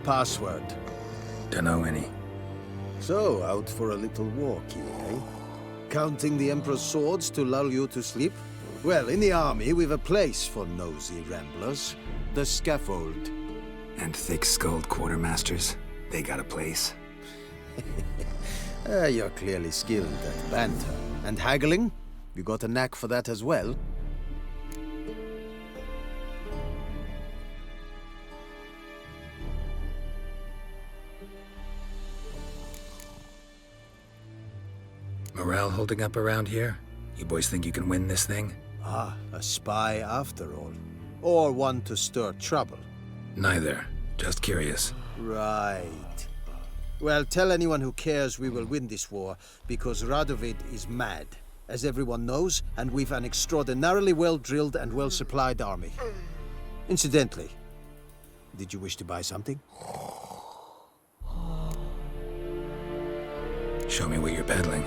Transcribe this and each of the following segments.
password? Dunno any. So, out for a little walk here, eh? Counting the Emperor's swords to lull you to sleep? Well, in the army, we've a place for nosy ramblers. The scaffold. And thick-skulled quartermasters, they got a place. You're clearly skilled at banter. And haggling? You got a knack for that as well? Morale holding up around here? You boys think you can win this thing? Ah, a spy after all. Or one to stir trouble. Neither. Just curious. Right. Well, tell anyone who cares we will win this war, because Radovid is mad, as everyone knows, and we've an extraordinarily well-drilled and well-supplied army. Incidentally, did you wish to buy something? Show me what you're peddling.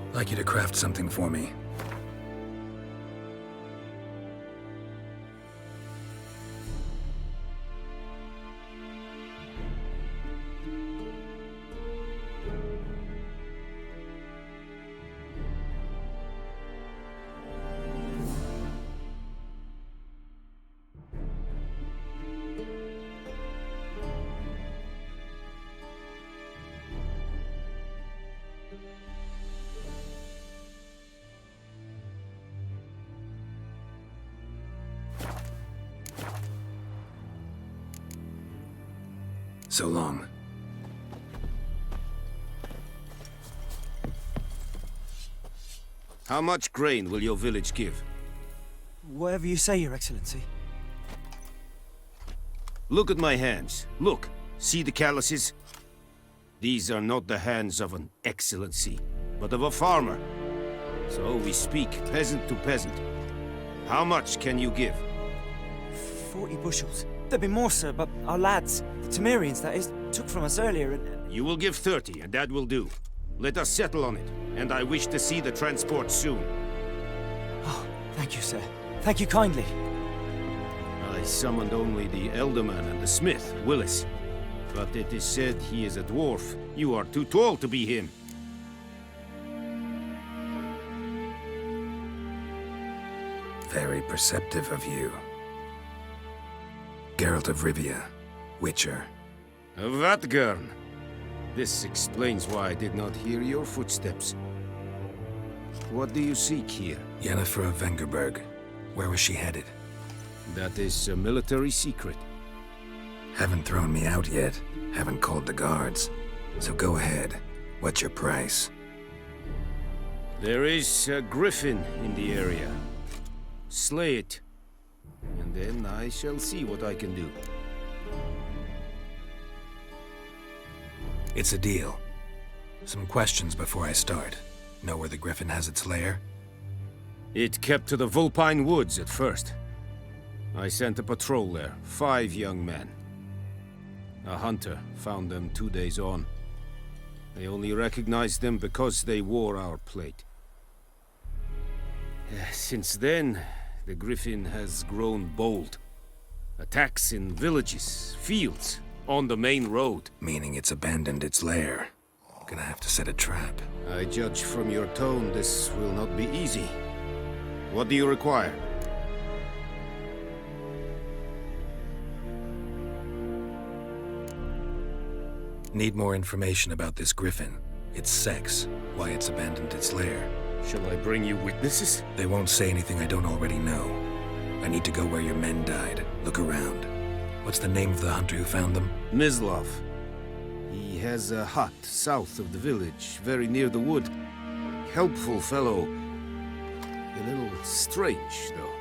I'd like you to craft something for me. So long. How much grain will your village give? Whatever you say, Your Excellency. Look at my hands. Look. See the calluses? These are not the hands of an excellency, but of a farmer. So we speak peasant to peasant. How much can you give? 40 bushels. There'd be more, sir, but our lads, the Temerians, that is, took from us earlier and... You will give 30, and that will do. Let us settle on it, and I wish to see the transport soon. Oh, thank you, sir. Thank you kindly. I summoned only the Elderman and the smith, Willis. But it is said he is a dwarf. You are too tall to be him. Very perceptive of you. Geralt of Rivia, Witcher. Vatgern. This explains why I did not hear your footsteps. What do you seek here? Yennefer of Vengerberg. Where was she headed? That is a military secret. Haven't thrown me out yet. Haven't called the guards. So go ahead. What's your price? There is a griffin in the area. Slay it. And then I shall see what I can do. It's a deal. Some questions before I start. Know where the griffin has its lair? It kept to the Vulpine Woods at first. I sent a patrol there, 5 young men. A hunter found them 2 days on. They only recognized them because they wore our plate. Since then, the griffin has grown bold. Attacks in villages, fields, on the main road. Meaning it's abandoned its lair. Gonna have to set a trap. I judge from your tone this will not be easy. What do you require? Need more information about this griffin. Its sex, why it's abandoned its lair. Shall I bring you witnesses? They won't say anything I don't already know. I need to go where your men died. Look around. What's the name of the hunter who found them? Mislav. He He has a hut south of the village, very near the wood. Helpful fellow. A little strange, though.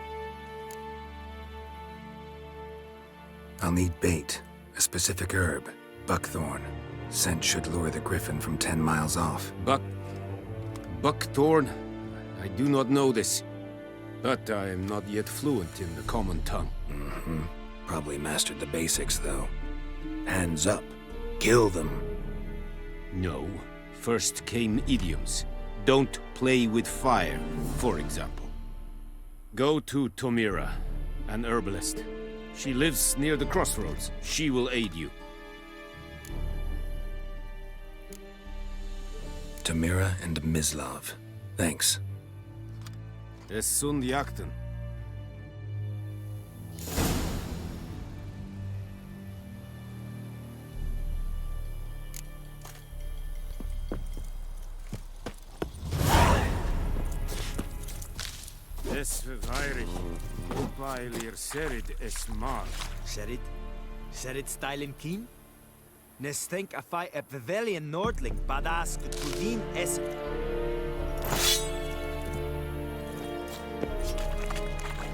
I'll need bait, a specific herb, buckthorn. Scent should lure the griffin from 10 miles off. Buckthorn? I do not know this. But I am not yet fluent in the common tongue. Probably mastered the basics, though. Hands up. Kill them. No. First came idioms. Don't play with fire, for example. Go to Tomira, an herbalist. She lives near the crossroads. She will aid you. Tamira and Mislav. Thanks. Es sunt jakten. Es verweirig. Opailir serid es mal. Serid stylen keen? Nes think a fight at Pavilion Nordling badass could pudin es.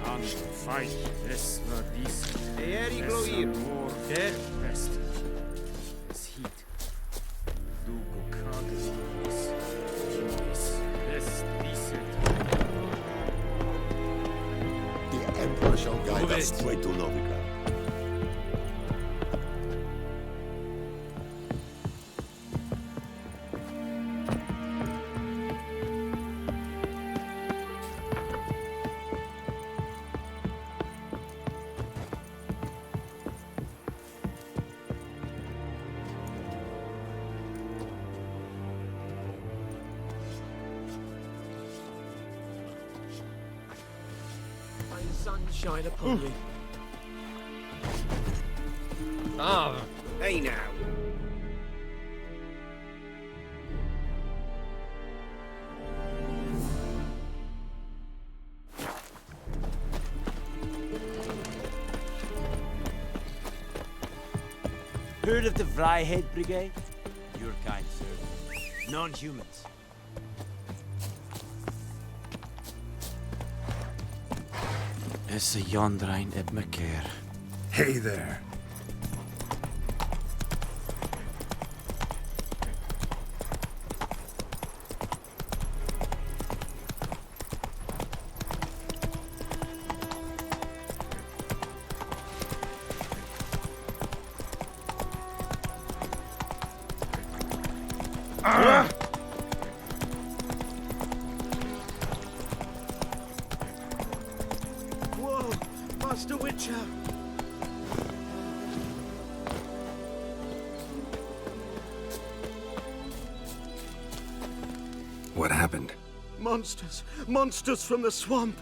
An fight es war dies. Erik Gloir. Der. Best. Es heat. Du gokages es decent. The Emperor shall guide us straight to Novigrad. Sunshine upon me. Hey now. Heard of the Vryhead Brigade? Your kind, sir. Non-humans. Is a yondrain ib me keer. Hey there. Whoa, Master Witcher. What happened? Monsters from the swamp.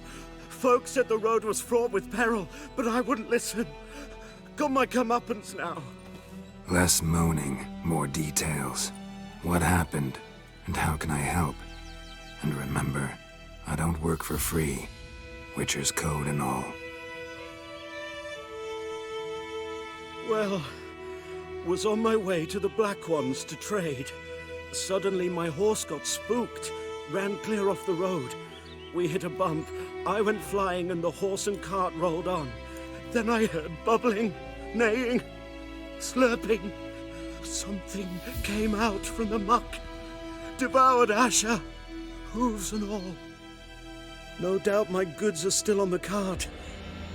Folk said the road was fraught with peril, but I wouldn't listen. Got my comeuppance now. Less moaning, more details. What happened, and how can I help? And remember, I don't work for free. Witcher's code and all. Well, was on my way to the Black Ones to trade. Suddenly my horse got spooked, ran clear off the road. We hit a bump, I went flying and the horse and cart rolled on. Then I heard bubbling, neighing, slurping. Something came out from the muck, devoured Asher, hooves and all. No doubt my goods are still on the cart,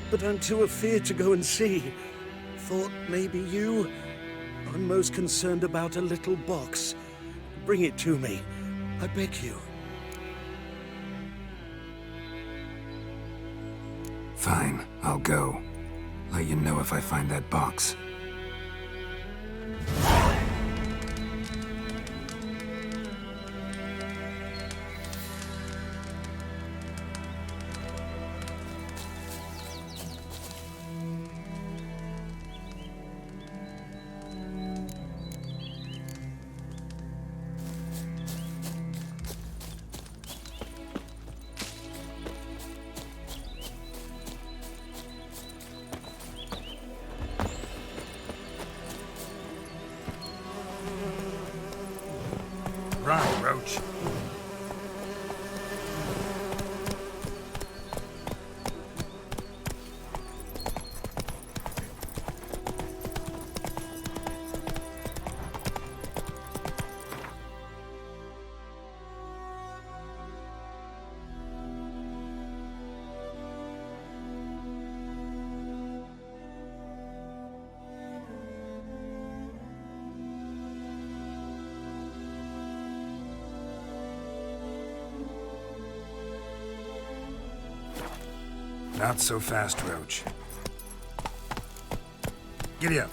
but I'm too afeard to go and see. Thought maybe you. I'm most concerned about a little box. Bring it to me, I beg you. Fine, I'll go. Let you know if I find that box. Run, Roach. Not so fast, Roach. Giddy up.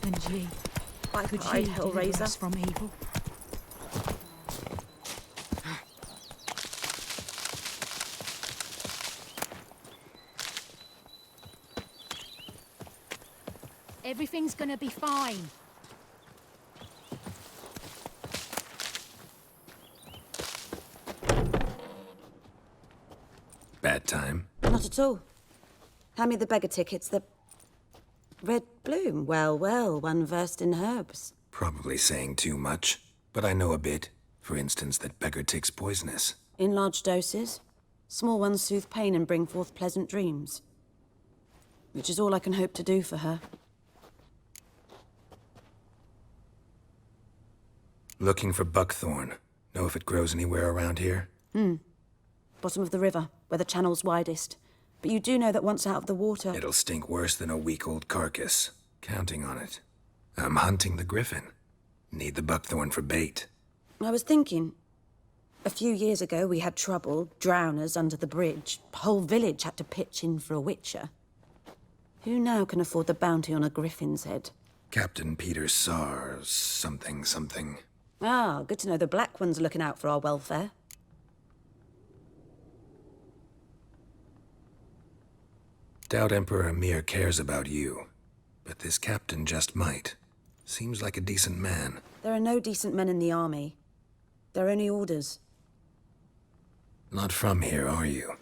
And G. Could cried, you deliver Hellraiser. us from evil? Everything's gonna be fine. Bad time. Not at all. Hand me the beggar tickets, the... Red bloom. Well, well, one versed in herbs. Probably saying too much, but I know a bit. For instance, that beggar tick's poisonous. In large doses. Small ones soothe pain and bring forth pleasant dreams. Which is all I can hope to do for her. Looking for buckthorn. Know if it grows anywhere around here? Bottom of the river, where the channel's widest. But you do know that once out of the water... It'll stink worse than a week-old carcass. Counting on it. I'm hunting the griffin. Need the buckthorn for bait. I was thinking... A few years ago, we had trouble, drowners under the bridge. Whole village had to pitch in for a witcher. Who now can afford the bounty on a griffin's head? Captain Peter Sar... something. Ah, good to know the Black One's looking out for our welfare. Doubt Emperor Emir cares about you. But this captain just might. Seems like a decent man. There are no decent men in the army. They're only orders. Not from here, are you?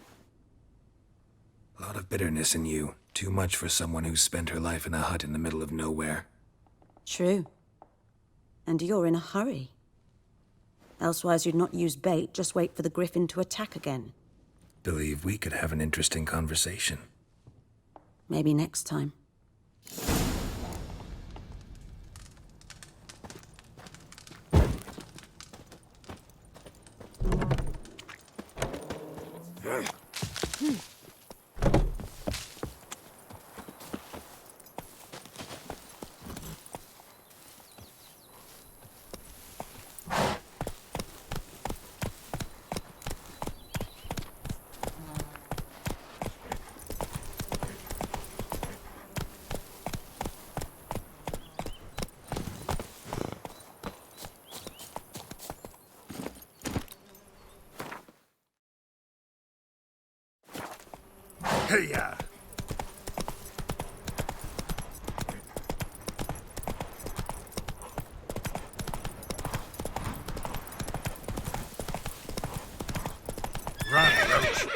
A lot of bitterness in you. Too much for someone who spent her life in a hut in the middle of nowhere. True. And you're in a hurry. Elsewise you'd not use bait, just wait for the griffin to attack again. Believe we could have an interesting conversation. Maybe next time. Hey-ya! Run, Roach!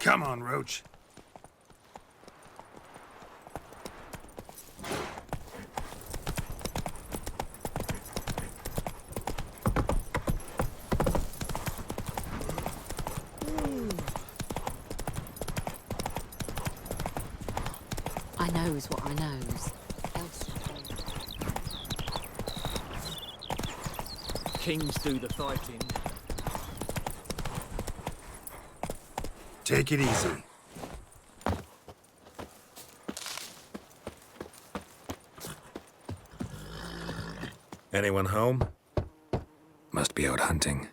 Come on, Roach. knows what I knows. Else Kings do the fighting. Take it easy. Anyone home? Must be out hunting.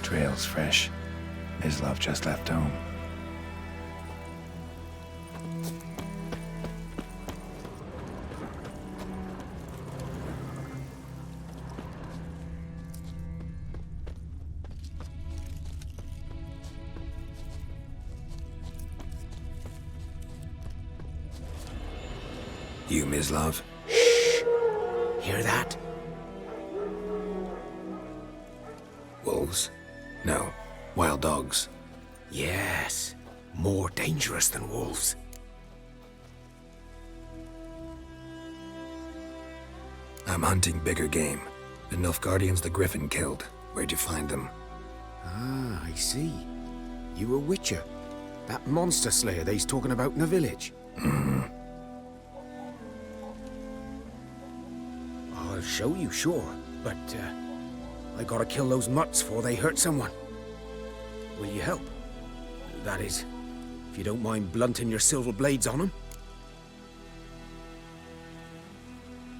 Trail's fresh. Mislav just left home. You, Mislav? Hear that? Wolves? No. Wild dogs. Yes. More dangerous than wolves. I'm hunting bigger game. The Nilfgaardians the Griffin killed. Where'd you find them? Ah, I see. You a witcher. That monster slayer they's talking about in the village. I'll show you, sure. But, I gotta kill those mutts before they hurt someone. Will you help? That is, if you don't mind blunting your silver blades on them.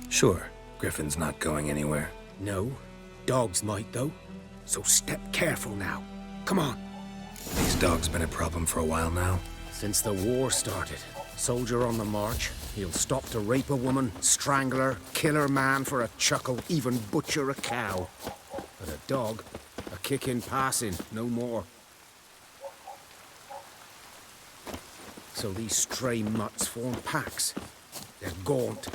Sure. Griffin's not going anywhere. No. Dogs might, though. So step careful now. Come on. These dogs been a problem for a while now. Since the war started. Soldier on the march. He'll stop to rape a woman, strangle her, kill her man for a chuckle, even butcher a cow. But a dog, a kick in passing, no more. So these stray mutts form packs. They're gaunt,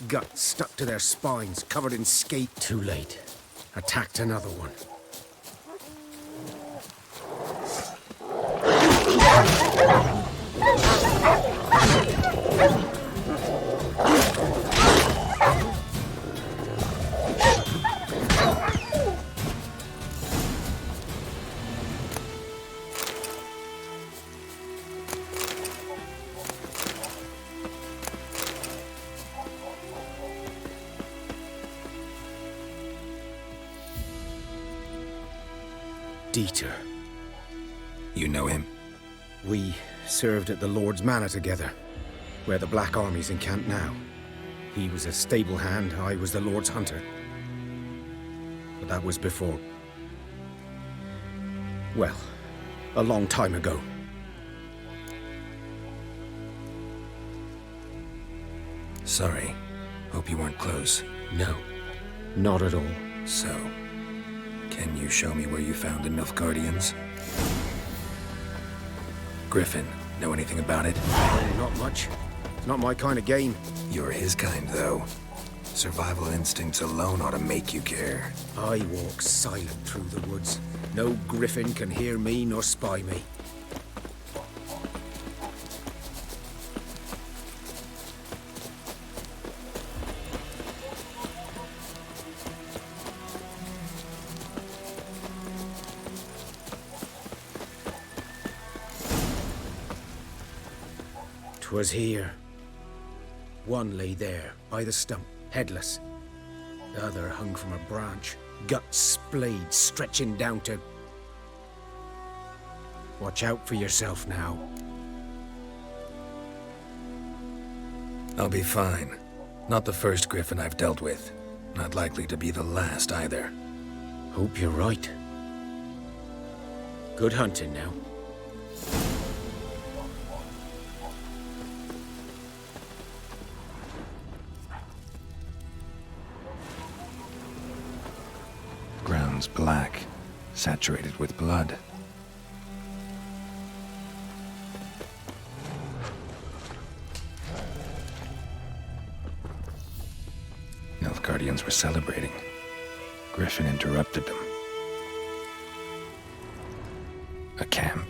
guts stuck to their spines, covered in scate. Too late. Attacked another one. Dieter. You know him? We served at the Lord's Manor together, where the Black Army's encamped now. He was a stable hand, I was the Lord's hunter. But that was before... well, a long time ago. Sorry. Hope you weren't close. No, not at all. So, can you show me where you found the Nilfgaardians? Griffin, know anything about it? Oh, not much. It's not my kind of game. You're his kind, though. Survival instincts alone ought to make you care. I walk silent through the woods. No griffin can hear me nor spy me. 'Twas here. One lay there, by the stump, headless. The other hung from a branch, guts splayed, stretching down to... Watch out for yourself now. I'll be fine. Not the first griffin I've dealt with. Not likely to be the last either. Hope you're right. Good hunting now. Ground's black, saturated with blood. Nilfgaardians were celebrating. Griffin interrupted them. A camp.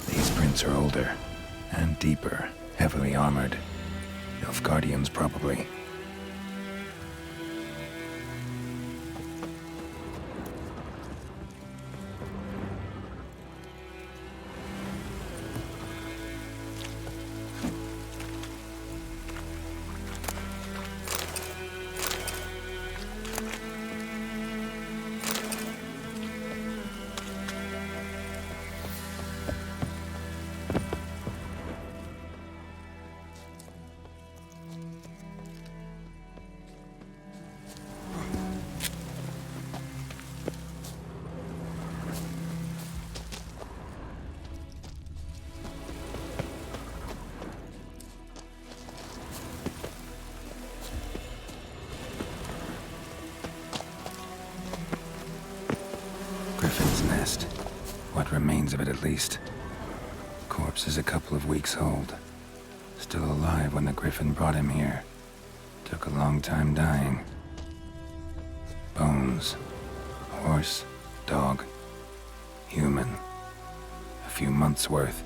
These prints are older and deeper, heavily armored. Nilfgaardians, probably. Griffin's nest. What remains of it, at least. Corpse is a couple of weeks old. Still alive when the griffin brought him here. Took a long time dying. Bones. Horse. Dog. Human. A few months' worth.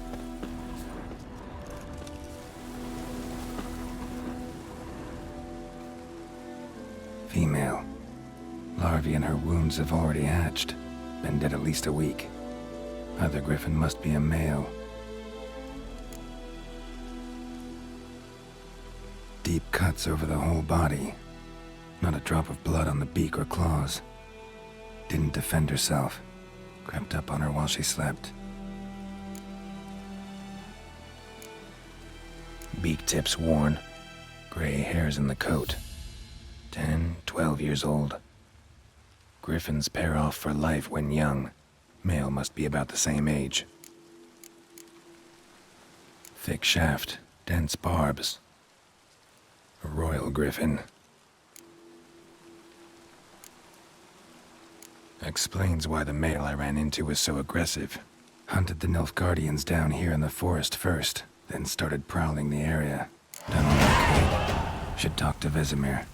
Female. Larvae in her wounds have already hatched. Been dead at least a week. Other griffin must be a male. Deep cuts over the whole body. Not a drop of blood on the beak or claws. Didn't defend herself. Crept up on her while she slept. Beak tips worn. Gray hairs in the coat. 10, 12 years old. Griffins pair off for life when young. Male must be about the same age. Thick shaft, dense barbs. A royal griffin. Explains why the male I ran into was so aggressive. Hunted the Nilfgaardians down here in the forest first, then started prowling the area. Done all I could. Should talk to Vesemir.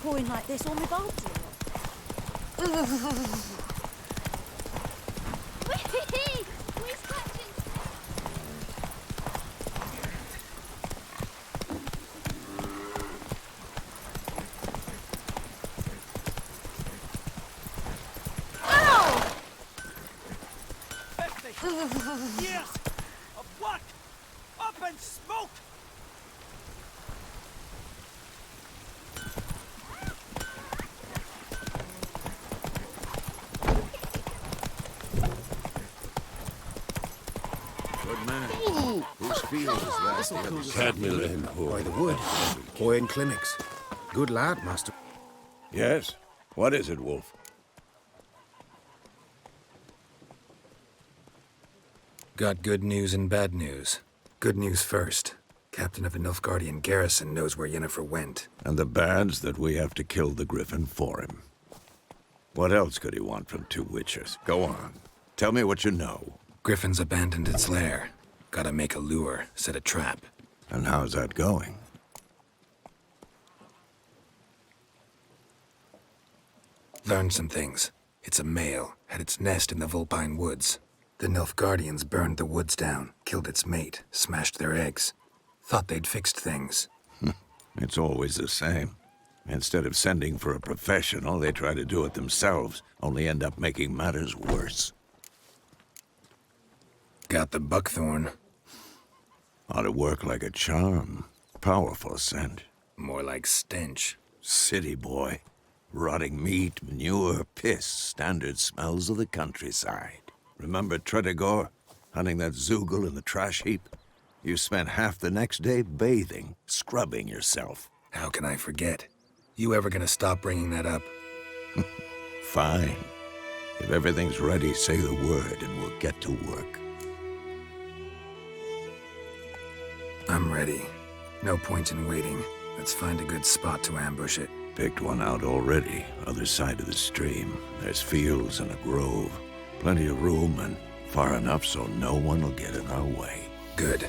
pouring like this on the bathroom. Years of work up in smoke. Good man. Whose field is that? Cadmill By the wood. Boy in clinics. Good lad, master. Yes? What is it, Wolf? Got good news and bad news. Good news first. Captain of the Nilfgaardian garrison knows where Yennefer went. And the bad's that we have to kill the Griffin for him. What else could he want from two witchers? Go on. Tell me what you know. Griffin's abandoned its lair. Gotta make a lure, set a trap. And how's that going? Learned some things. It's a male, had its nest in the Vulpine Woods. The Nilfgaardians burned the woods down, killed its mate, smashed their eggs. Thought they'd fixed things. It's always the same. Instead of sending for a professional, they try to do it themselves, only end up making matters worse. Got the buckthorn. Ought to work like a charm. Powerful scent. More like stench. City boy. Rotting meat, manure, piss, standard smells of the countryside. Remember Tredegor? Hunting that Zoogle in the trash heap? You spent half the next day bathing, scrubbing yourself. How can I forget? You ever gonna stop bringing that up? Fine. If everything's ready, say the word and we'll get to work. I'm ready. No point in waiting. Let's find a good spot to ambush it. Picked one out already, other side of the stream. There's fields and a grove. Plenty of room and far enough so no one will get in our way. Good.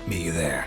Meet you there.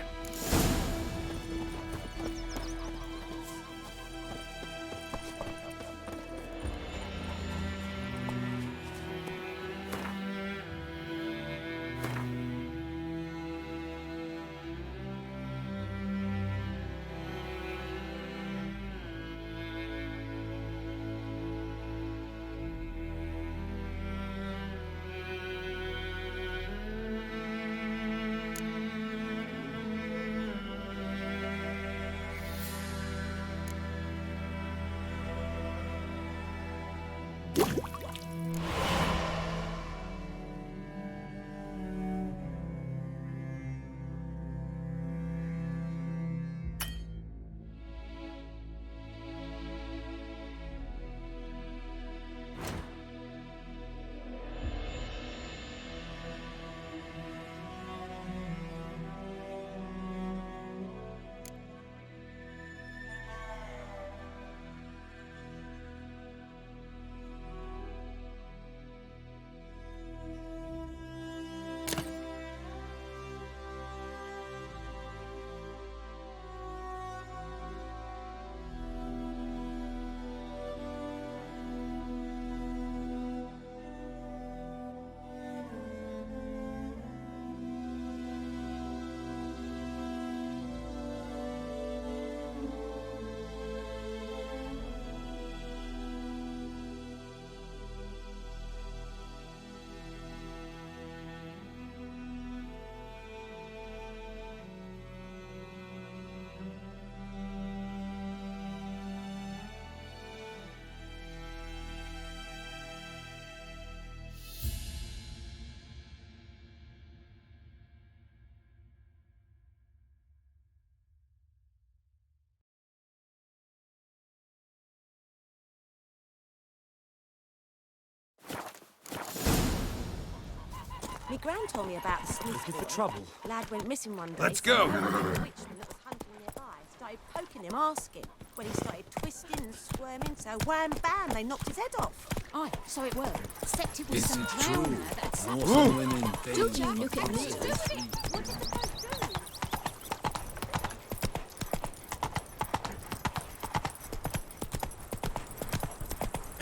Me gran told me about the sleuth Looking for boy. trouble? Lad went missing one day. Let's go. The witchman that was hunting nearby started poking him, asking. When he started twisting and squirming, so wham bam, they knocked his head off. Aye, so it were. Except it was Is some it drowner that sat. Don't you look at me. What did the boat do?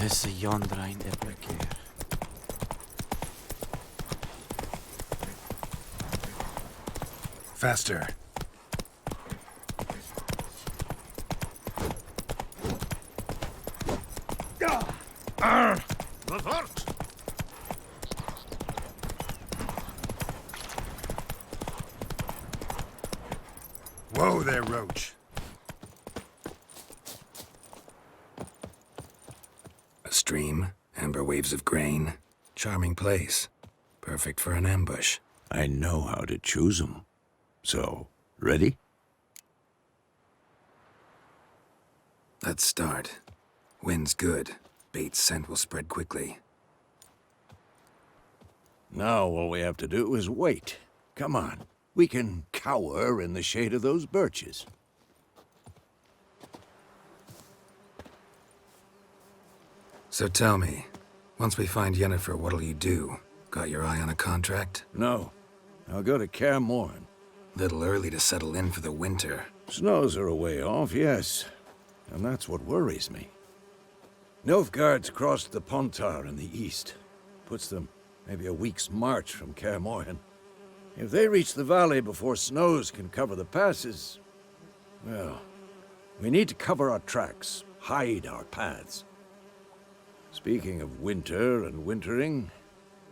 Hisse jondrain eplekir. Faster. Whoa there, Roach. A stream, amber waves of grain. Charming place. Perfect for an ambush. I know how to choose 'em. So, ready? Let's start. Wind's good. Bait's scent will spread quickly. Now all we have to do is wait. Come on. We can cower in the shade of those birches. So tell me, once we find Yennefer, what'll you do? Got your eye on a contract? No. I'll go to Kaer Morhen. Little early to settle in for the winter. Snows are a way off, yes. And that's what worries me. Nilfgaard's crossed the Pontar in the east. Puts them maybe a week's march from Kaer Morhen. If they reach the valley before snows can cover the passes, well, we need to cover our tracks, hide our paths. Speaking of winter and wintering,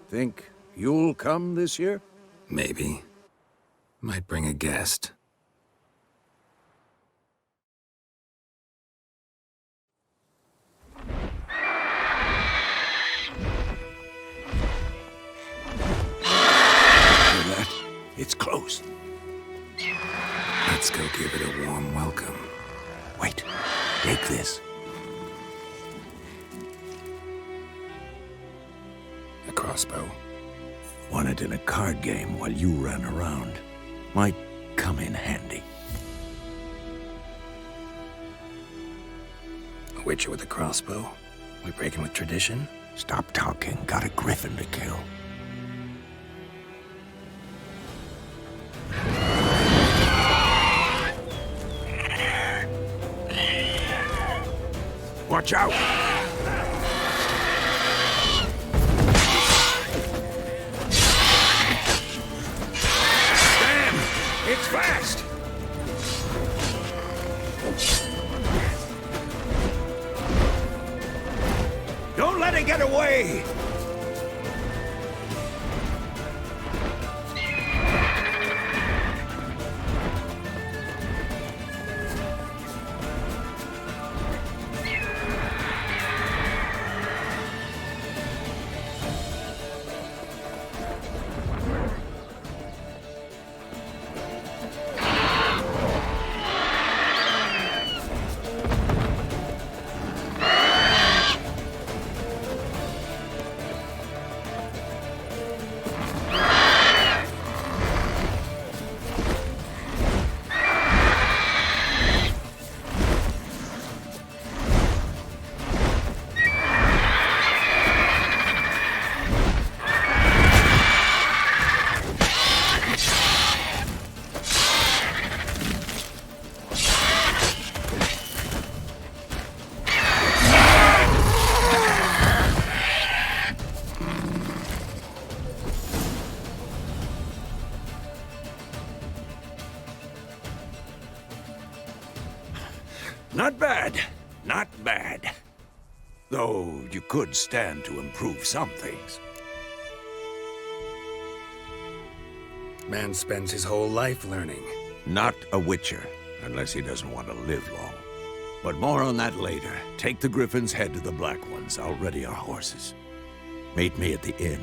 think you'll come this year? Maybe. Might bring a guest. It's close. Let's go give it a warm welcome. Wait, take this. A crossbow. Won it in a card game while you ran around. Might come in handy. A witcher with a crossbow? We breaking with tradition? Stop talking. Got a griffin to kill. Watch out! Damn! It's fast! Don't let it get away! Not bad. Not bad. Though you could stand to improve some things. Man spends his whole life learning. Not a witcher, unless he doesn't want to live long. But more on that later. Take the Griffin's head to the Black Ones. I'll ready our horses. Meet me at the inn.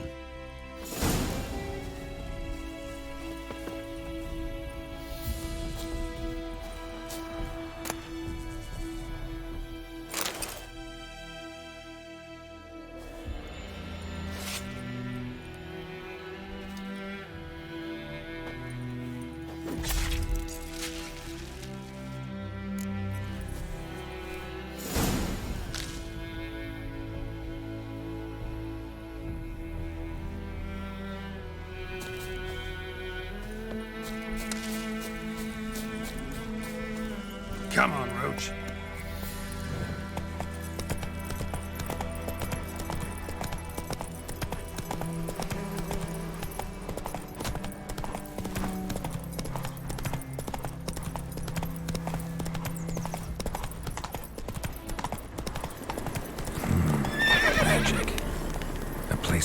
Come on, Roach.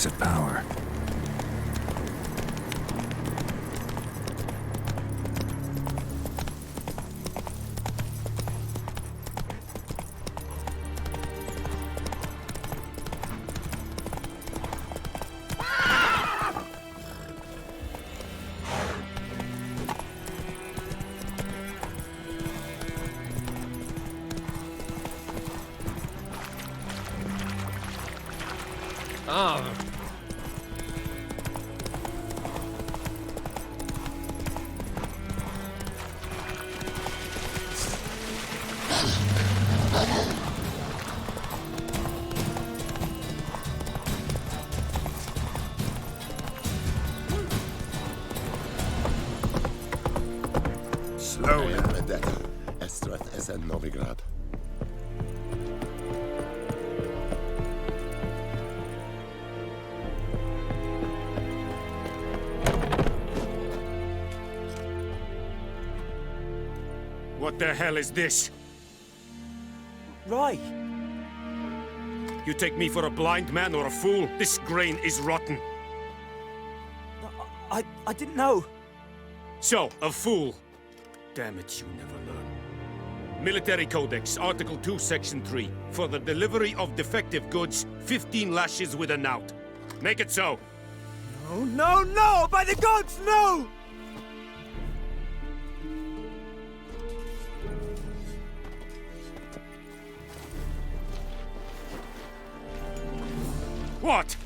piece of power. Slowly. Estret es en Novigrad. What the hell is this? Right. You take me for a blind man or a fool? This grain is rotten. I didn't know. So, a fool. Damn it, you never learn. Military Codex, Article 2, Section 3. For the delivery of defective goods, 15 lashes with a knout. Make it so. No, no, no! By the gods, no! What?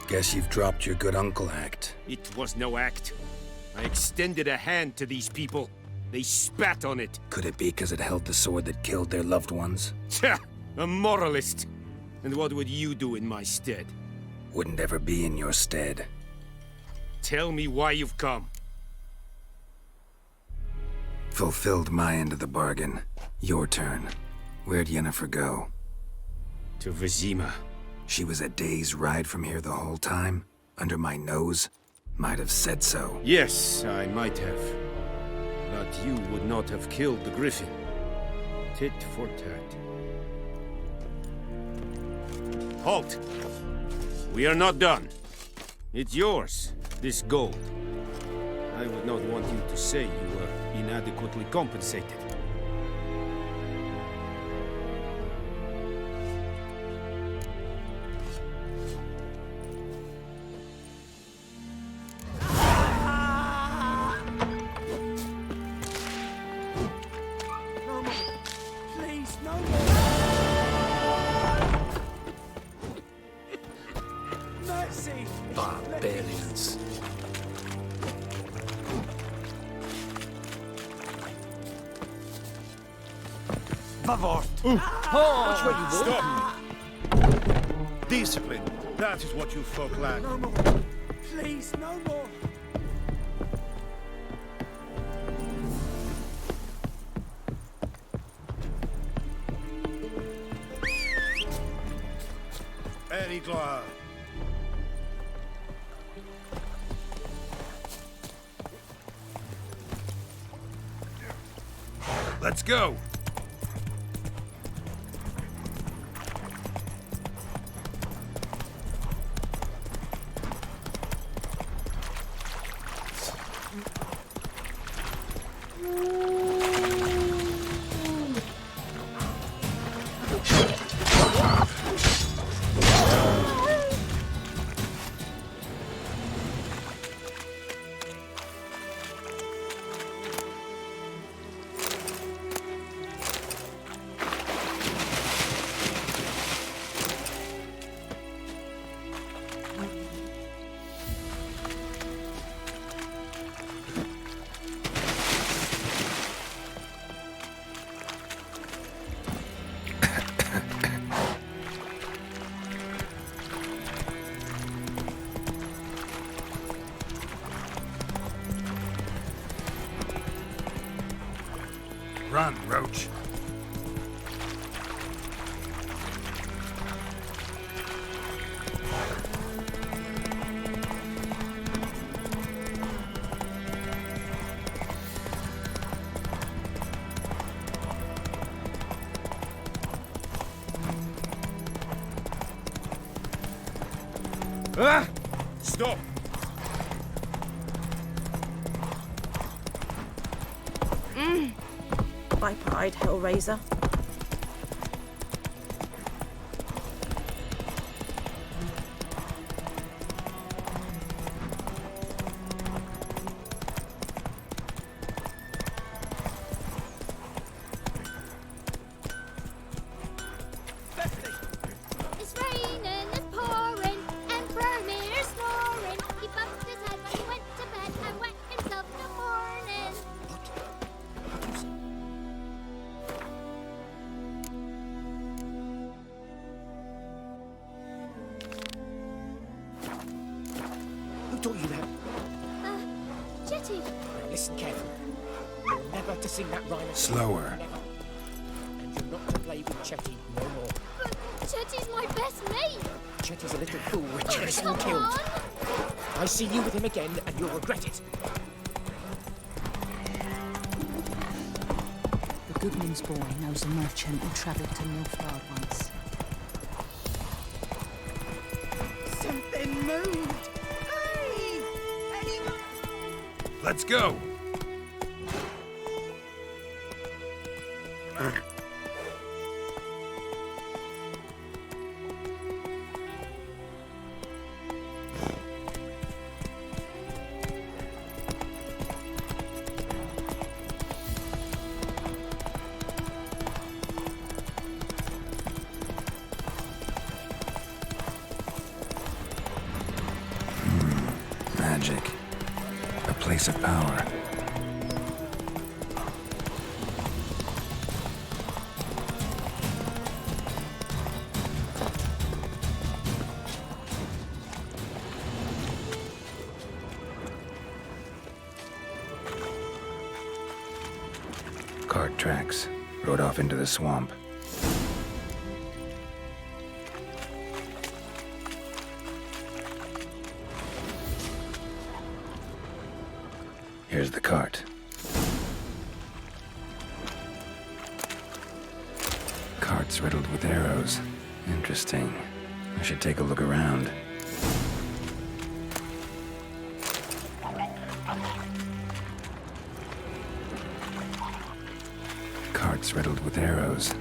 Guess you've dropped your good uncle act. It was no act. I extended a hand to these people. They spat on it. Could it be because it held the sword that killed their loved ones? Tja, a moralist. And what would you do in my stead? Wouldn't ever be in your stead. Tell me why you've come. Fulfilled my end of the bargain. Your turn. Where'd Yennefer go? To Vizima. She was a day's ride from here the whole time? Under my nose? Might have said so. Yes, I might have. But you would not have killed the griffin. Tit for tat. Halt! We are not done. It's yours, this gold. I would not want you to say you were inadequately compensated. No more. Please, no more. Mercy. Barbarians. Favor. Stop! Discipline. That is what you folk lack. No more. Please, no more. Erigloa. Let's go! Run, Roach. Ah! Stop! Viper-eyed Hellraiser. It's raining, it's pouring, and Vermeer's snoring. He bumped his head when he went to bed and wet himself in the morning. Who taught you that? Jetty. Now listen carefully. You're never to sing that rhyme again. Slower. Never. And you're not to play with Chetty no more. But Jetty's my best mate. Chetty's a little fool with Oh, Chetty come killed. on. I see you with him again and you'll regret it. The Goodman's boy knows a merchant who travelled to Nilfgaard once. Something moved! Hurry! Anyone? Let's go! Magic. A place of power. Cart tracks. Rode off into the swamp. Here's the cart. Cart's riddled with arrows. Interesting. I should take a look around. Cart's riddled with arrows.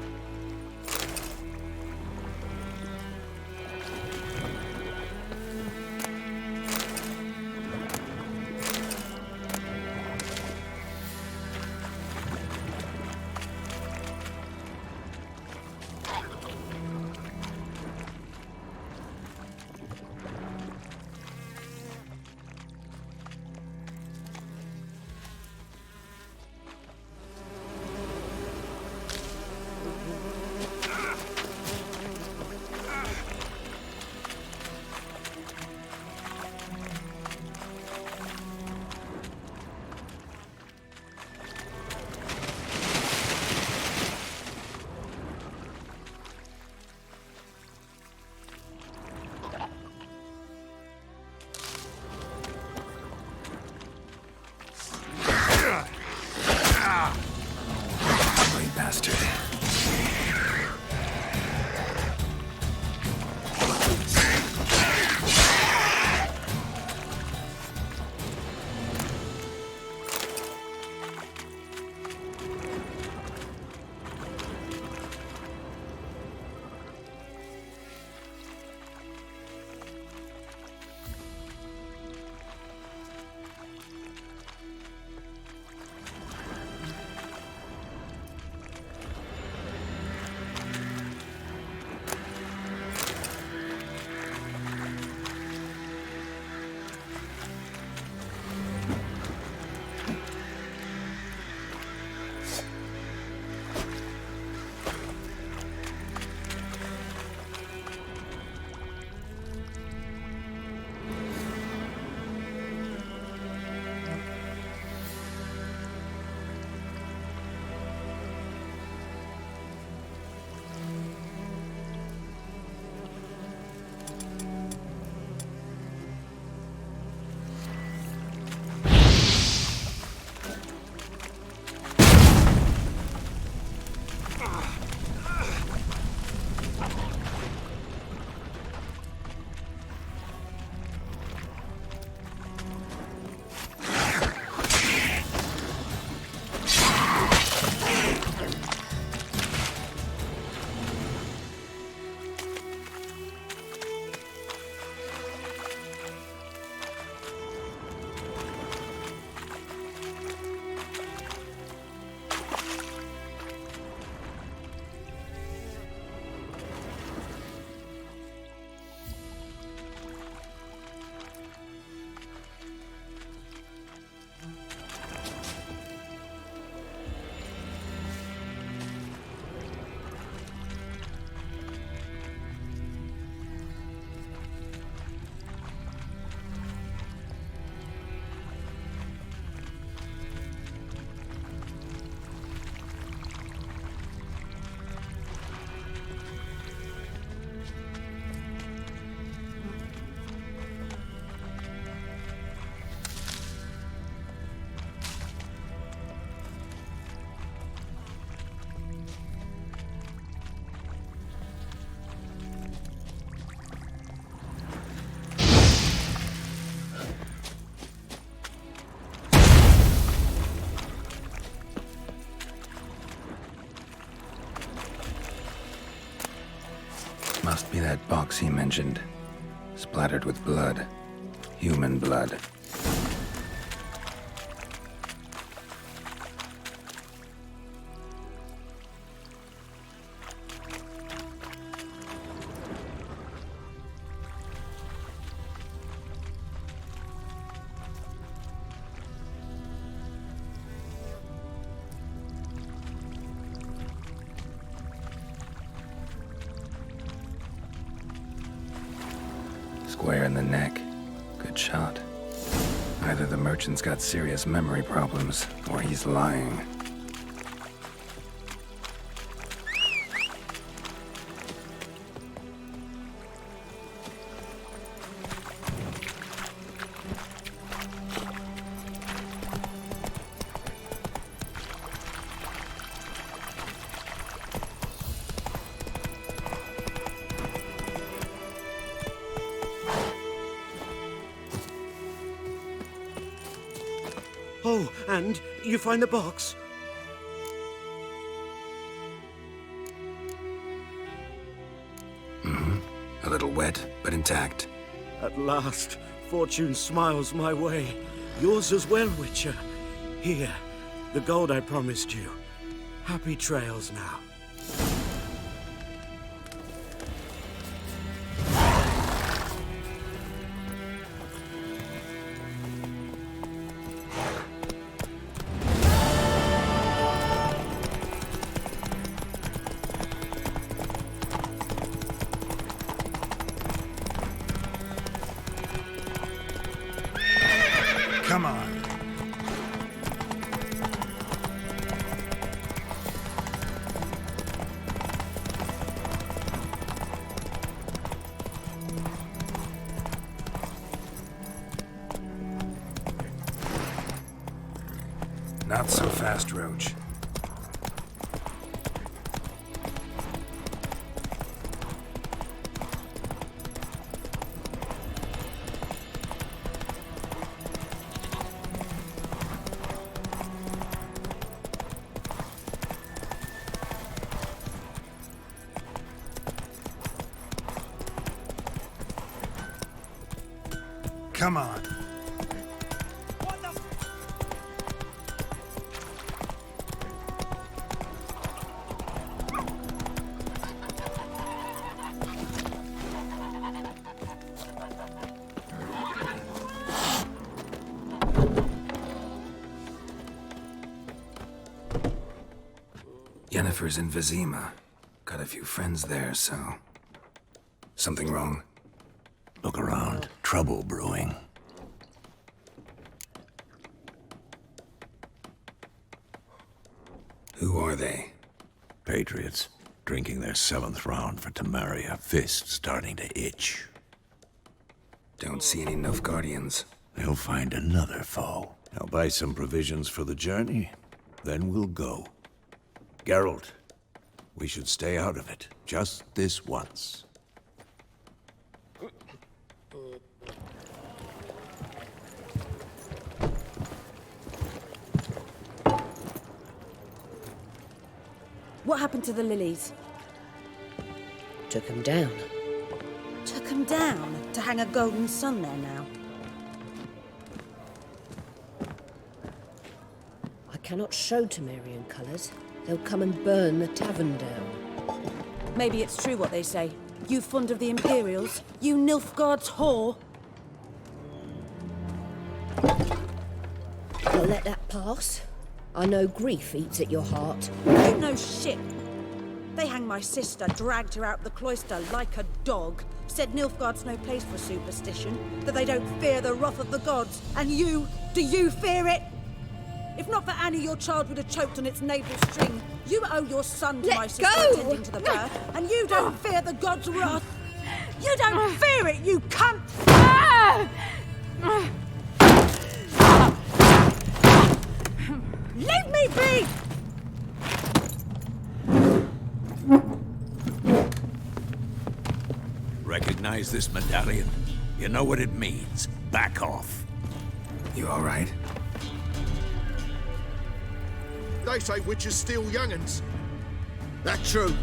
That box he mentioned, splattered with blood. Human blood. Square in the neck. Good shot. Either the merchant's got serious memory problems, or he's lying. Oh, and you find the box? A little wet, but intact. At last, fortune smiles my way. Yours as well, Witcher. Here, the gold I promised you. Happy trails now. Come on. Not so fast, Roach. Come on. Yennefer's in Vizima. Got a few friends there, so... Something wrong? Look around. Trouble brewing. Who are they? Patriots. Drinking their 7th round for Temeria. Fists starting to itch. Don't see any Nilfgaardians. They'll find another foe. I'll buy some provisions for the journey. Then we'll go. Geralt, we should stay out of it. Just this once. What happened to the lilies? Took him down. Took them down to hang a golden sun there now. I cannot show Temerian colours. They'll come and burn the tavern down. Maybe it's true what they say. You fond of the Imperials? You Nilfgaard's whore? You'll let that pass? I know grief eats at your heart. You know shit. They hanged my sister, dragged her out the cloister like a dog, said Nilfgaard's no place for superstition, that they don't fear the wrath of the gods. And you, do you fear it? If not for Annie, your child would have choked on its navel string. You owe your son to my sister attending to the birth, and you don't fear the gods' wrath. You don't fear it, you cunt! Leave me be! Recognize this medallion? You know what it means. Back off. You all right? They say witches steal young'uns. That true?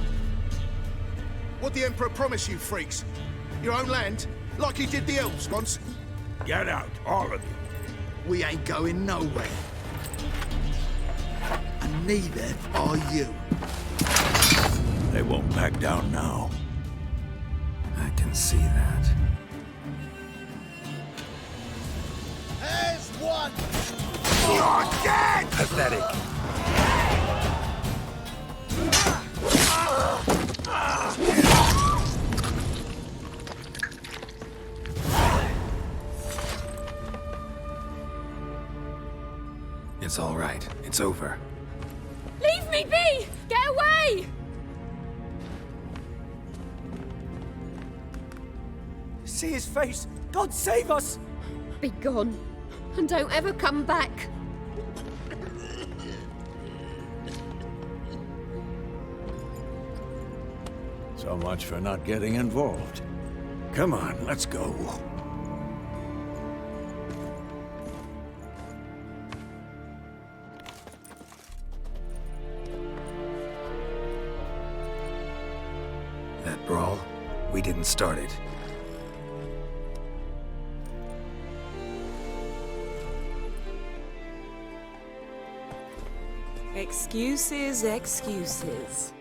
What the Emperor promised you, freaks? Your own land? Like he did the elves once? Get out, all of you. We ain't going nowhere. And neither are you. They won't back down now. I can see that. There's one! You're dead! Pathetic. It's all right. It's over. Leave me be! Get away! See his face! God save us! Be gone, and don't ever come back. So much for not getting involved. Come on, let's go. That brawl, we didn't start it. Excuses, excuses.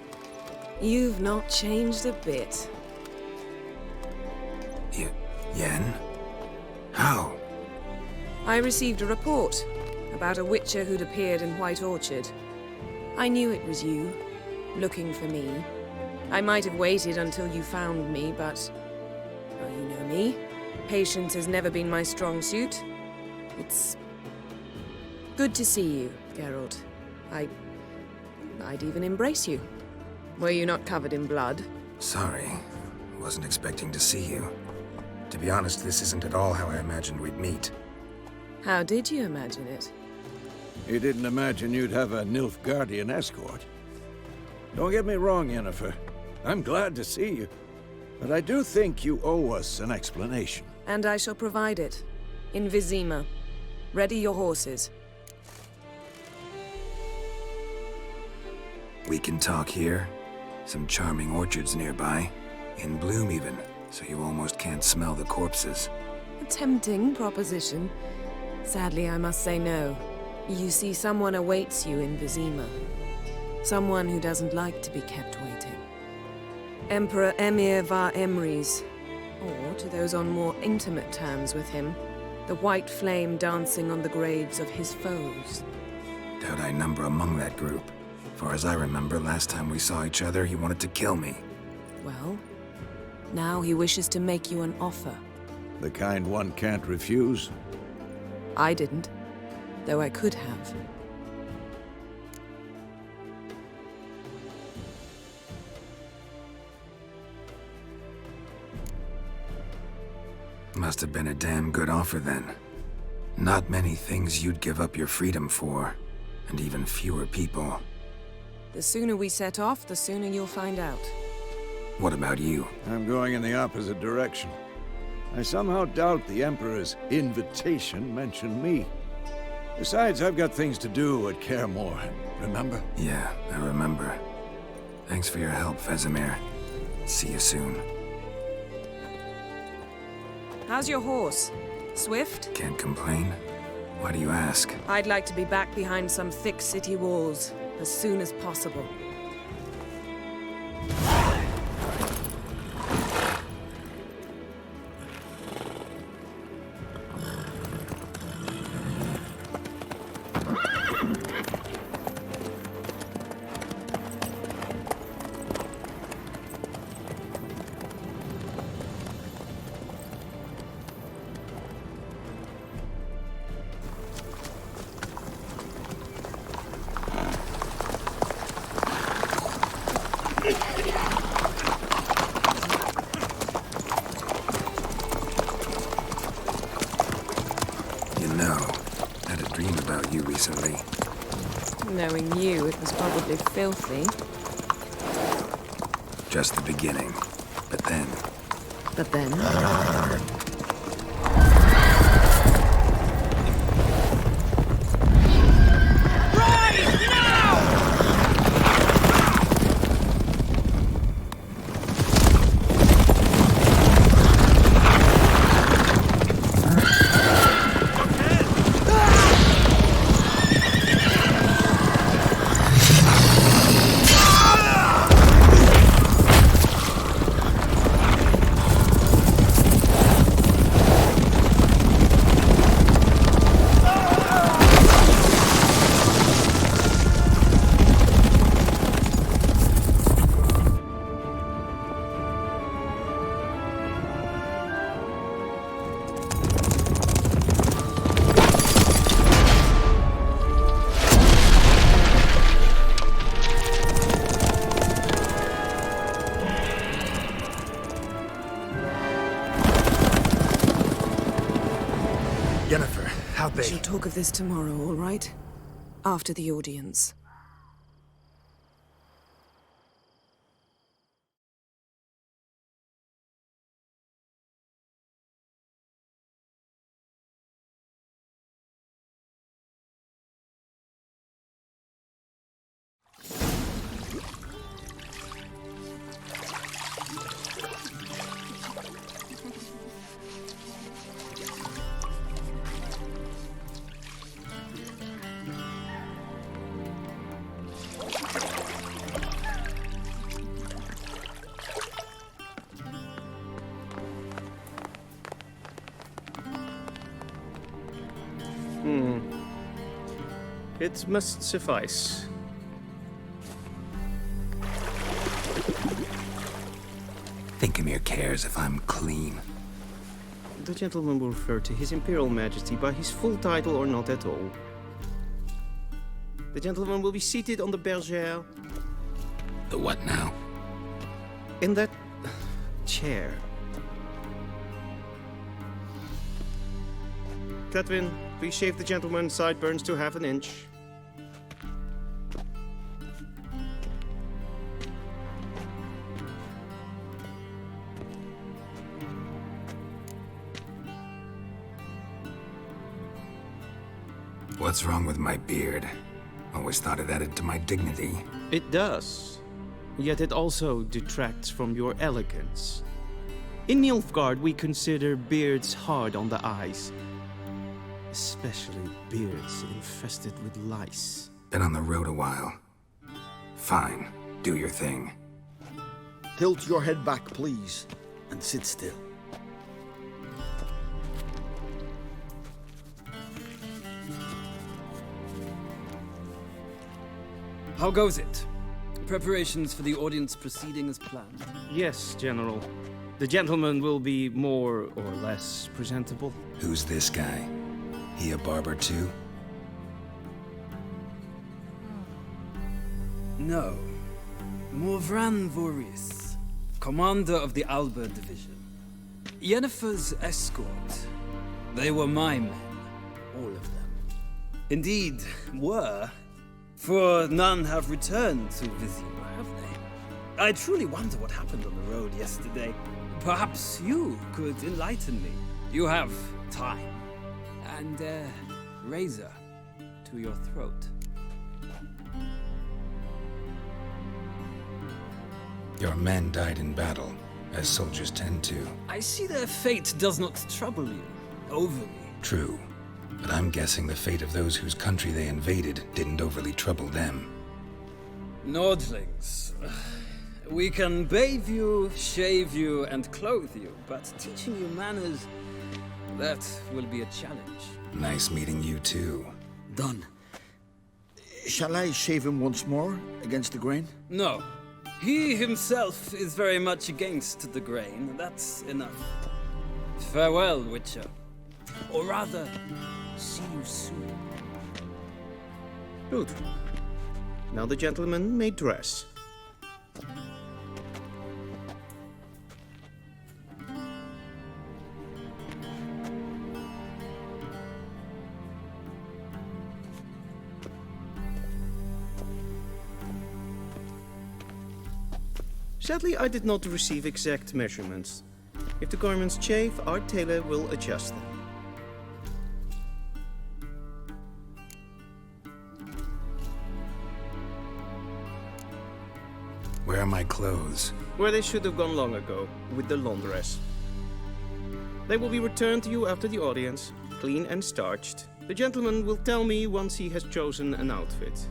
You've not changed a bit. Yen? How? I received a report about a witcher who'd appeared in White Orchard. I knew it was you, looking for me. I might have waited until you found me, but... well, you know me. Patience has never been my strong suit. It's... good to see you, Geralt. I'd even embrace you. Were you not covered in blood? Sorry. Wasn't expecting to see you. To be honest, this isn't at all how I imagined we'd meet. How did you imagine it? You didn't imagine you'd have a Nilfgaardian escort. Don't get me wrong, Yennefer. I'm glad to see you. But I do think you owe us an explanation. And I shall provide it. In Vizima. Ready your horses. We can talk here. Some charming orchards nearby. In bloom even, so you almost can't smell the corpses. A tempting proposition. Sadly, I must say no. You see, someone awaits you in Vizima. Someone who doesn't like to be kept waiting. Emperor Emir var Emrys. Or, to those on more intimate terms with him, the white flame dancing on the graves of his foes. Doubt I number among that group. Far as I remember, last time we saw each other, he wanted to kill me. Well, now he wishes to make you an offer. The kind one can't refuse? I didn't, though I could have. Must have been a damn good offer then. Not many things you'd give up your freedom for, and even fewer people. The sooner we set off, the sooner you'll find out. What about you? I'm going in the opposite direction. I somehow doubt the Emperor's invitation mentioned me. Besides, I've got things to do at Kaer Morhen, remember? Yeah, I remember. Thanks for your help, Vesemir. See you soon. How's your horse? Swift? Can't complain. Why do you ask? I'd like to be back behind some thick city walls as soon as possible. Recently. Knowing you, it was probably filthy. Just the beginning. But then... But then? Yennefer, how We shall talk of this tomorrow, all right? After the audience. It must suffice. Thinkamere cares if I'm clean. The gentleman will refer to His Imperial Majesty by his full title or not at all. The gentleman will be seated on the bergère. The what now? In that chair. Catwin, please shave the gentleman's sideburns to half an inch. What's wrong with my beard? Always thought it added to my dignity. It does. Yet it also detracts from your elegance. In Nilfgaard, we consider beards hard on the eyes. Especially beards infested with lice. Been on the road a while. Fine, do your thing. Tilt your head back, please, and sit still. How goes it? Preparations for the audience proceeding as planned? Yes, General. The gentleman will be more or less presentable. Who's this guy? He a barber too? No. Morvran Voris, commander of the Alba Division. Yennefer's escort. They were my men, all of them. Indeed, were. For none have returned to Vizima, have they? I truly wonder what happened on the road yesterday. Perhaps you could enlighten me. You have time. And a razor to your throat. Your men died in battle, as soldiers tend to. I see their fate does not trouble you overly. True. But I'm guessing the fate of those whose country they invaded didn't overly trouble them. Nordlings. We can bathe you, shave you, and clothe you, but teaching you manners, that will be a challenge. Nice meeting you too. Done. Shall I shave him once more, against the grain? No. He himself is very much against the grain. That's enough. Farewell, Witcher. Or rather, see you soon. Good. Now the gentleman may dress. Sadly, I did not receive exact measurements. If the garments chafe, our tailor will adjust them. Where are my clothes? Where they should have gone long ago, with the laundress. They will be returned to you after the audience, clean and starched. The gentleman will tell me once he has chosen an outfit.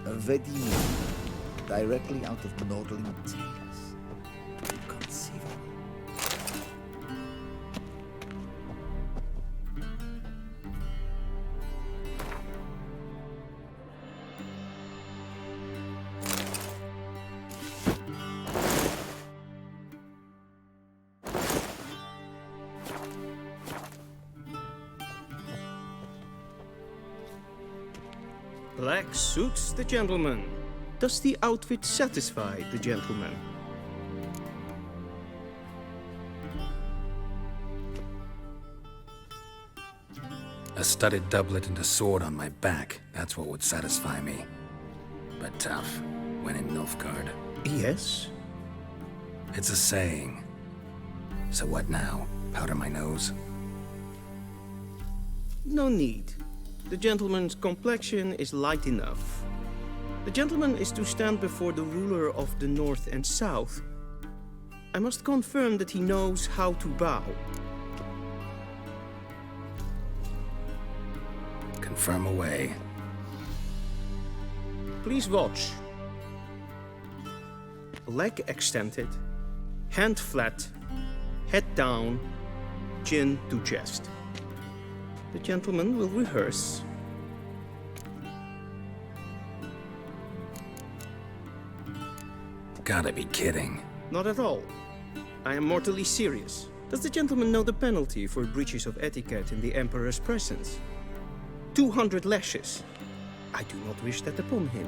A Vedin, directly out of Nordling tales. Inconceivable. Black suits the gentleman. Does the outfit satisfy the gentleman? A studded doublet and a sword on my back, that's what would satisfy me. But tough, when in Nilfgaard. Yes? It's a saying. So what now? Powder my nose? No need. The gentleman's complexion is light enough. The gentleman is to stand before the ruler of the North and South. I must confirm that he knows how to bow. Confirm away. Please watch. Leg extended, hand flat, head down, chin to chest. The gentleman will rehearse. Gotta be kidding. Not at all. I am mortally serious. Does the gentleman know the penalty for breaches of etiquette in the Emperor's presence? 200 lashes. I do not wish that upon him,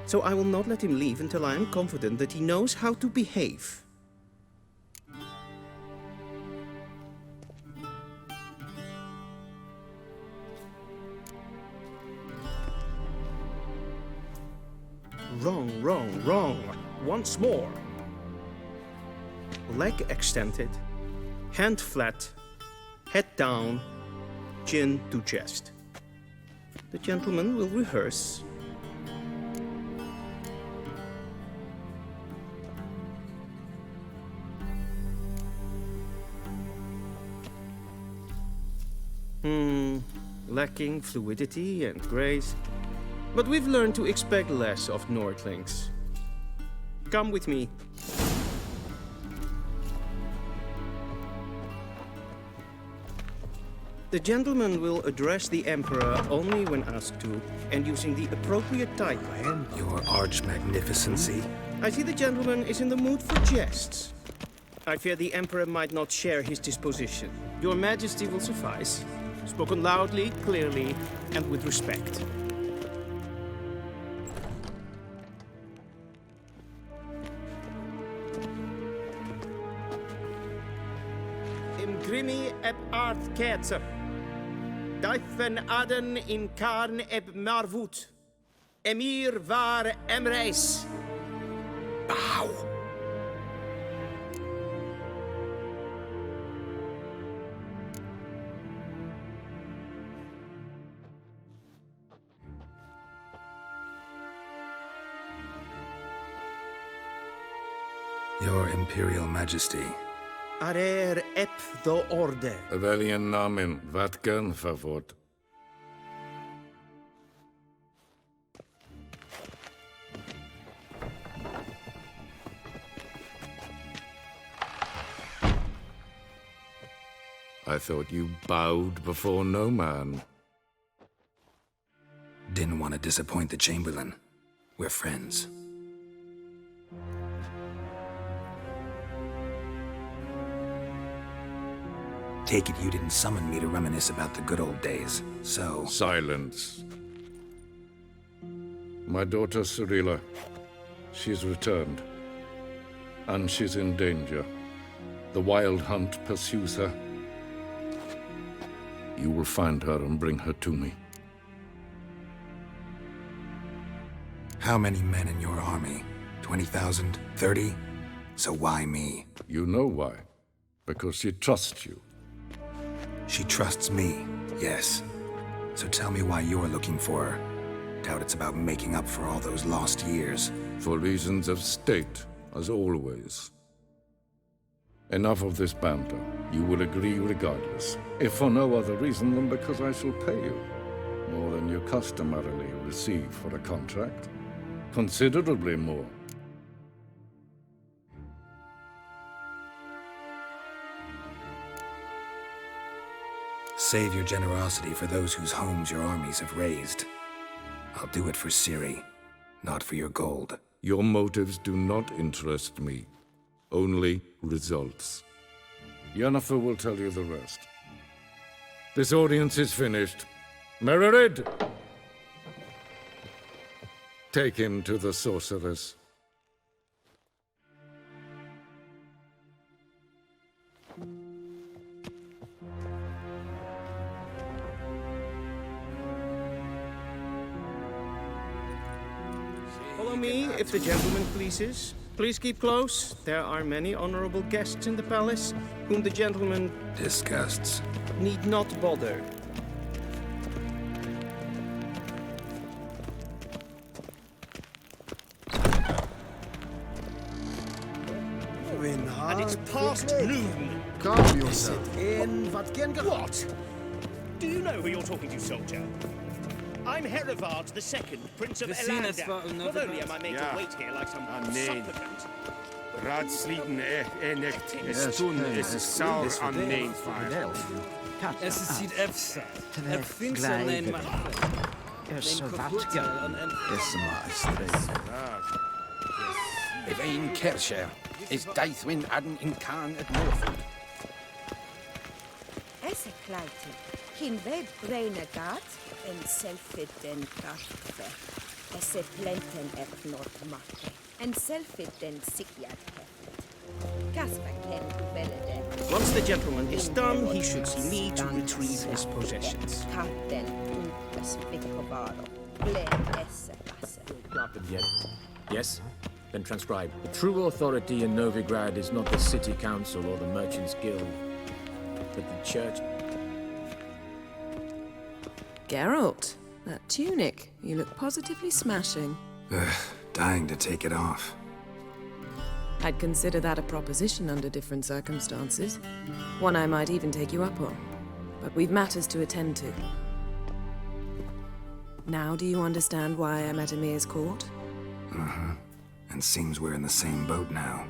so I will not let him leave until I am confident that he knows how to behave. Wrong, wrong, wrong. Once more. Leg extended, hand flat, head down, chin to chest. The gentleman will rehearse. Lacking fluidity and grace. But we've learned to expect less of Nordlings. Come with me. The gentleman will address the Emperor only when asked to, and using the appropriate title. Your arch-magnificency. I see the gentleman is in the mood for jests. I fear the Emperor might not share his disposition. Your Majesty will suffice. Spoken loudly, clearly, and with respect. Im grimi eb art ketzer. Daifen aden in karn eb marvut. Emir var emreis. Bow. Your Imperial Majesty. Arer ep do orde. Welchen Namen? Wat gern verwort? I thought you bowed before no man. Didn't want to disappoint the Chamberlain. We're friends. Take it you didn't summon me to reminisce about the good old days, so... Silence. My daughter Cyrilla, she's returned. And she's in danger. The Wild Hunt pursues her. You will find her and bring her to me. How many men in your army? 20,000? 30? So why me? You know why. Because she trusts you. She trusts me, yes. So tell me why you're looking for her. Doubt it's about making up for all those lost years. For reasons of state, as always. Enough of this banter. You will agree regardless. If for no other reason than because I shall pay you. More than you customarily receive for a contract. Considerably more. Save your generosity for those whose homes your armies have razed. I'll do it for Ciri, not for your gold. Your motives do not interest me. Only results. Yennefer will tell you the rest. This audience is finished. Mererid! Take him to the sorceress. me, if the gentleman pleases. Please keep close. There are many honorable guests in the palace, whom the gentleman Disgusts. need not bother. And it's past noon. Calm yourself. What? Do you know who you're talking to, soldier? I'm Herivard II, Prince of Elanda. Not only am I made to wait here like some supplicant. Raadsleden echt toen is de saur aan neen fire. Es ist ziet efsa. Vind ze neem maar. Is wat gaan. Is maar If een Kersher is Deithwin adden in Khan at Northwood. Esse kleite, hin web braine gat, en selfit den kaffe. Esse plenten ep not makke, en selfit den sikjat heft. Kasper ken velede. Once the gentleman is done, he should see me to retrieve his possessions. Katten umpes vicovaro, blen esse passe. Drafted yet? Yes? Then transcribe. The true authority in Novigrad is not the city council or the merchants guild, but the church. Geralt, that tunic. You look positively smashing. Dying to take it off. I'd consider that a proposition under different circumstances. One I might even take you up on. But we've matters to attend to. Now do you understand why I'm at Emir's court? Uh-huh. And seems we're in the same boat now.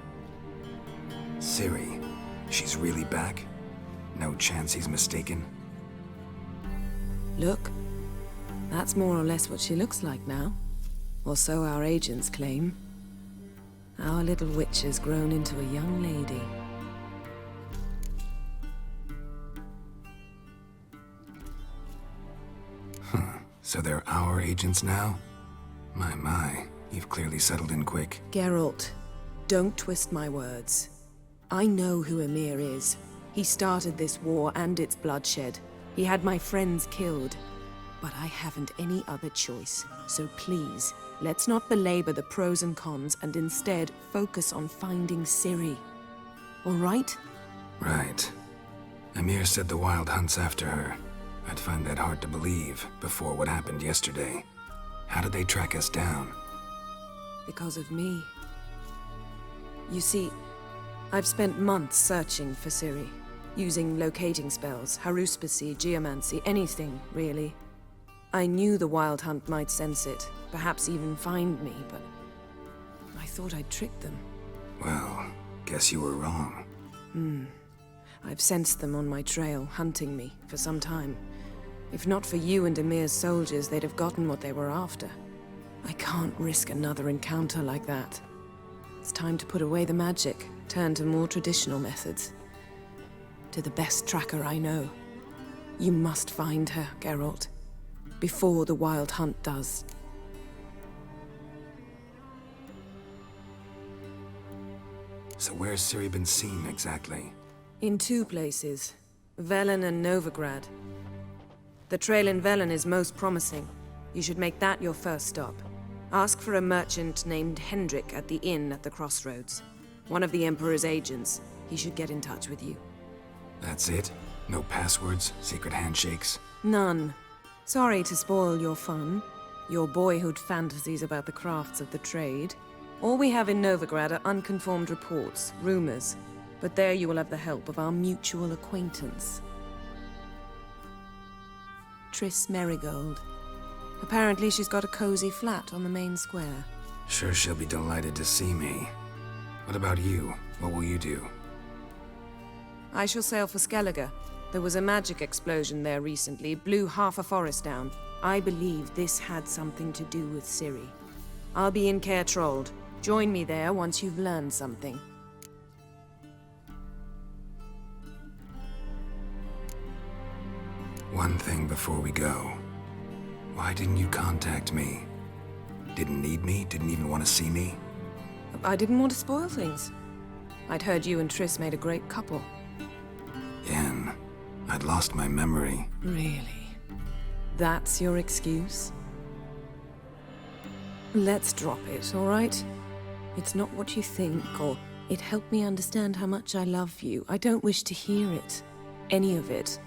Ciri, she's really back? No chance he's mistaken? Look, that's more or less what she looks like now. Or so our agents claim. Our little witch has grown into a young lady. Huh. So they're our agents now? My. You've clearly settled in quick. Geralt, don't twist my words. I know who Emir is. He started this war and its bloodshed. He had my friends killed. But I haven't any other choice. So please, let's not belabor the pros and cons and instead focus on finding Ciri. All right? Right. Emir said the Wild Hunt's after her. I'd find that hard to believe before what happened yesterday. How did they track us down? Because of me. You see, I've spent months searching for Ciri, using locating spells, haruspicy, geomancy, anything, really. I knew the Wild Hunt might sense it, perhaps even find me, but I thought I'd tricked them. Well, guess you were wrong. I've sensed them on my trail, hunting me, for some time. If not for you and Emir's soldiers, they'd have gotten what they were after. I can't risk another encounter like that. It's time to put away the magic, turn to more traditional methods. To the best tracker I know. You must find her, Geralt. Before the Wild Hunt does. So where's Ciri been seen, exactly? In two places. Velen and Novigrad. The trail in Velen is most promising. You should make that your first stop. Ask for a merchant named Hendrik at the inn at the crossroads. One of the Emperor's agents. He should get in touch with you. That's it? No passwords, secret handshakes? None. Sorry to spoil your fun. Your boyhood fantasies about the crafts of the trade. All we have in Novigrad are unconfirmed reports, rumors. But there you will have the help of our mutual acquaintance. Triss Merigold. Apparently she's got a cozy flat on the main square. Sure she'll be delighted to see me. What about you? What will you do? I shall sail for Skellige. There was a magic explosion there recently, blew half a forest down. I believe this had something to do with Ciri. I'll be in Caer Trold. Join me there once you've learned something. One thing before we go. Why didn't you contact me? Didn't need me? Didn't even want to see me? I didn't want to spoil things. I'd heard you and Triss made a great couple. Yen, I'd lost my memory. Really? That's your excuse? Let's drop it, all right? It's not what you think, or it helped me understand how much I love you. I don't wish to hear it. Any of it.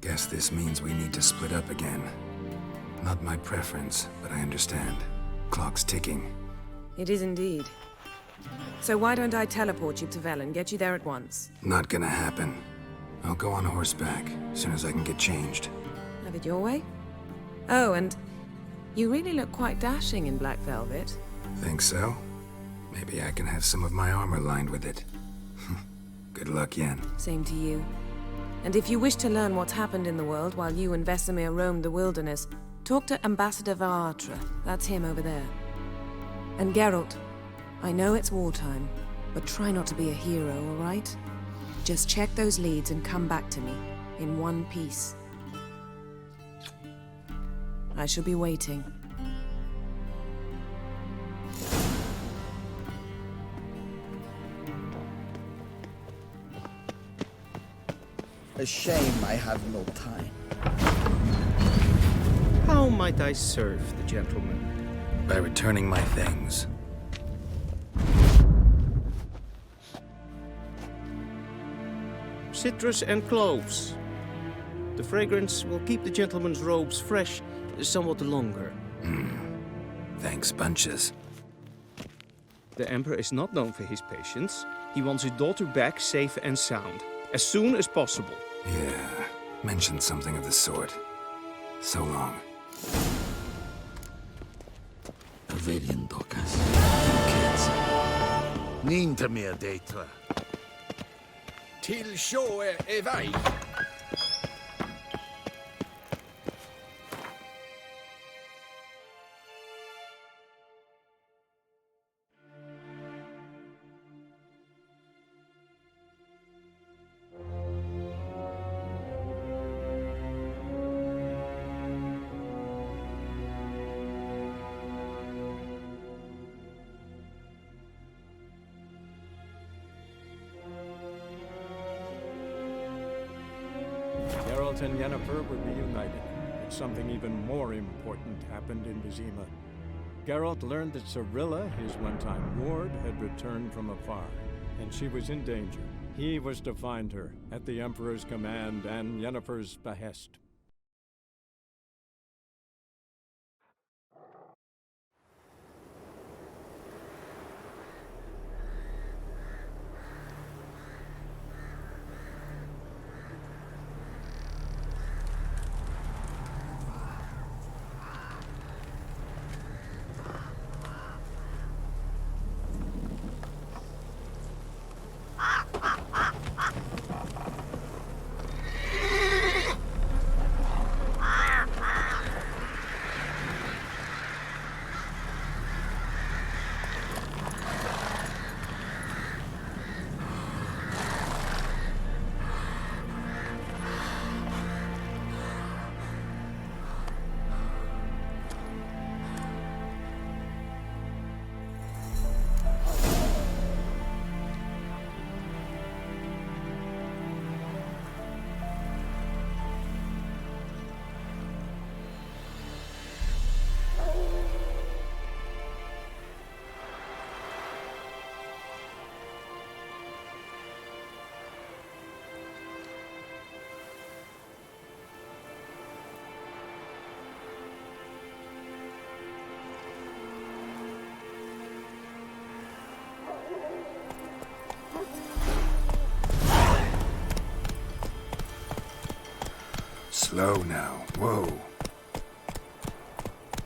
Guess this means we need to split up again. Not my preference, but I understand. Clock's ticking. It is indeed. So why don't I teleport you to Velen, get you there at once? Not gonna happen. I'll go on horseback, as soon as I can get changed. Have it your way? Oh, and you really look quite dashing in black velvet. Think so? Maybe I can have some of my armor lined with it. Good luck, Yen. Same to you. And if you wish to learn what's happened in the world while you and Vesemir roamed the wilderness, talk to Ambassador Varatra. That's him over there. And Geralt, I know it's wartime, but try not to be a hero, all right? Just check those leads and come back to me, in one piece. I shall be waiting. A shame I have no time. How might I serve the gentleman? By returning my things. Citrus and cloves. The fragrance will keep the gentleman's robes fresh somewhat longer. Thanks, bunches. The Emperor is not known for his patience. He wants his daughter back safe and sound, as soon as possible. Yeah, mentioned something of the sort. So long. Avelian Dokas. Kids. Ninta mer dejtva. Till sjå är väg. Geralt and Yennefer were reunited, but something even more important happened in Vizima. Geralt learned that Cirilla, his one-time ward, had returned from afar, and she was in danger. He was to find her, at the Emperor's command and Yennefer's behest. Slow now. Whoa.